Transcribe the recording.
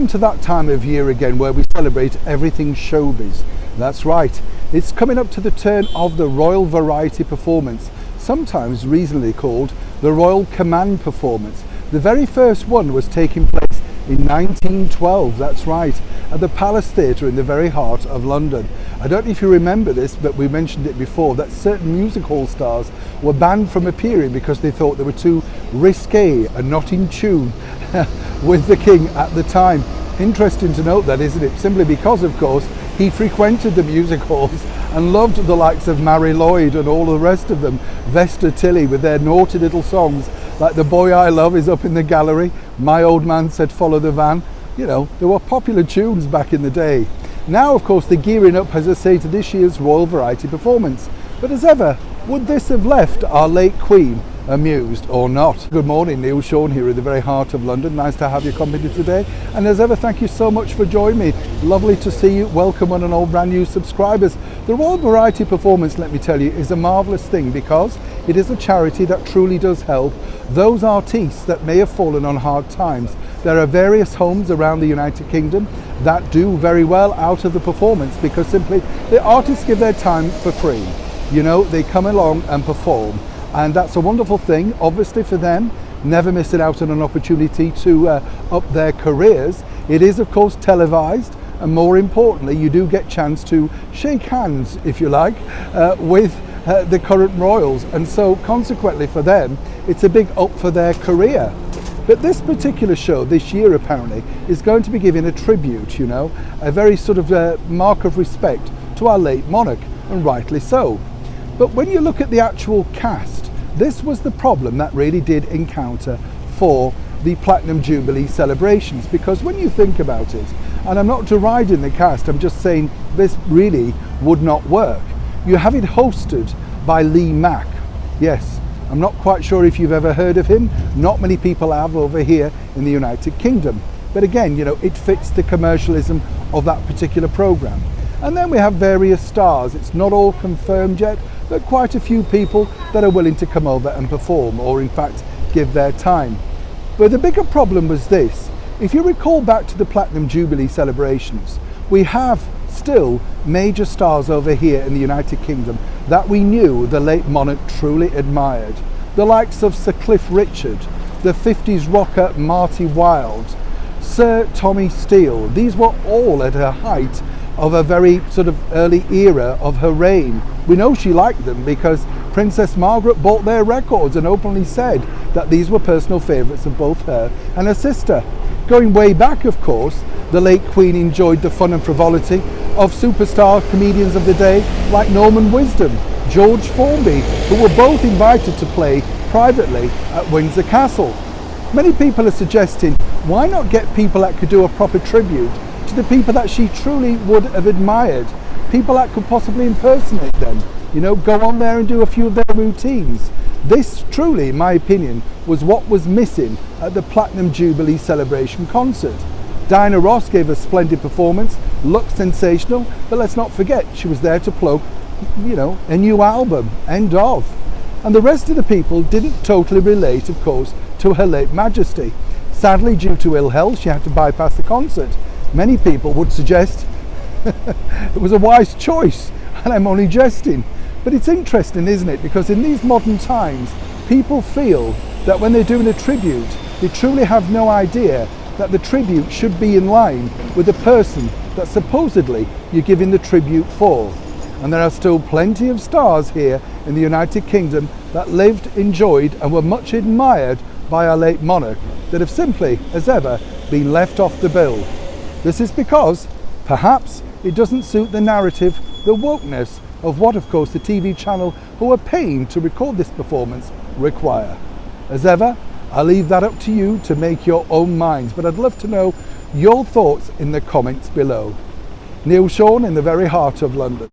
come to that time of year again where we celebrate everything showbiz. That's right, it's coming up to the turn of the Royal Variety Performance, sometimes reasonably called the Royal Command Performance. The very first one was taking place in 1912, that's right, at the Palace Theatre in the very heart of London. I don't know if you remember this, but we mentioned it before, that certain music hall stars were banned from appearing because they thought they were too risque and not in tune with the King at the time. Interesting to note that, isn't it? Simply because, of course, he frequented the music halls and loved the likes of Mary Lloyd and all the rest of them, Vesta Tilley with their naughty little songs like The Boy I Love is up in the gallery, My Old Man Said Follow the Van. You know, there were popular tunes back in the day. Now, of course, they're gearing up, as I say, to this year's Royal Variety Performance. But as ever, would this have left our late Queen amused or not? Good morning, Neil Sean here in the very heart of London. Nice to have your company today. And as ever, thank you so much for joining me. Lovely to see you. Welcome on and all brand new subscribers. The Royal Variety Performance, let me tell you, is a marvellous thing because it is a charity that truly does help those artists that may have fallen on hard times. There are various homes around the United Kingdom that do very well out of the performance because simply the artists give their time for free. You know, they come along and perform. And that's a wonderful thing, obviously, for them, never missing out on an opportunity to up their careers. It is, of course, televised, and more importantly, you do get a chance to shake hands, if you like, with the current royals. And so, consequently, for them, it's a big up for their career. But this particular show this year, apparently, is going to be giving a tribute, you know, a very sort of mark of respect to our late monarch, and rightly so. But when you look at the actual cast, this was the problem that really did encounter for the Platinum Jubilee celebrations, because when you think about it, and I'm not deriding the cast, I'm just saying this really would not work. You have it hosted by Lee Mack. Yes, I'm not quite sure if you've ever heard of him. Not many people have over here in the United Kingdom. But again, you know, it fits the commercialism of that particular programme. And then we have various stars. It's not all confirmed yet, but quite a few people that are willing to come over and perform, or in fact give their time. But the bigger problem was this. If you recall back to the Platinum Jubilee celebrations, we have still major stars over here in the United Kingdom that we knew the late monarch truly admired. The likes of Sir Cliff Richard, the 50s rocker Marty Wilde, Sir Tommy Steele. These were all at her height of a very sort of early era of her reign. We know she liked them because Princess Margaret bought their records and openly said that these were personal favourites of both her and her sister. Going way back, of course, the late Queen enjoyed the fun and frivolity of superstar comedians of the day like Norman Wisdom, George Formby, who were both invited to play privately at Windsor Castle. Many people are suggesting, why not get people that could do a proper tribute to the people that she truly would have admired, people that could possibly impersonate them, you know, go on there and do a few of their routines. This truly, in my opinion, was what was missing at the Platinum Jubilee celebration concert. Diana Ross gave a splendid performance, looked sensational, but let's not forget she was there to plug, you know, a new album, End Of. And the rest of the people didn't totally relate, of course, to Her late Majesty. Sadly, due to ill health, she had to bypass the concert. Many people would suggest it was a wise choice, and I'm only jesting. But it's interesting, isn't it? Because in these modern times, people feel that when they're doing a tribute, they truly have no idea that the tribute should be in line with the person that supposedly you're giving the tribute for. And there are still plenty of stars here in the United Kingdom that lived, enjoyed, and were much admired by our late monarch that have simply, as ever, been left off the bill. This is because, perhaps, it doesn't suit the narrative, the wokeness of what, of course, the TV channel who are paying to record this performance require. As ever, I'll leave that up to you to make your own minds, but I'd love to know your thoughts in the comments below. Neil Sean in the very heart of London.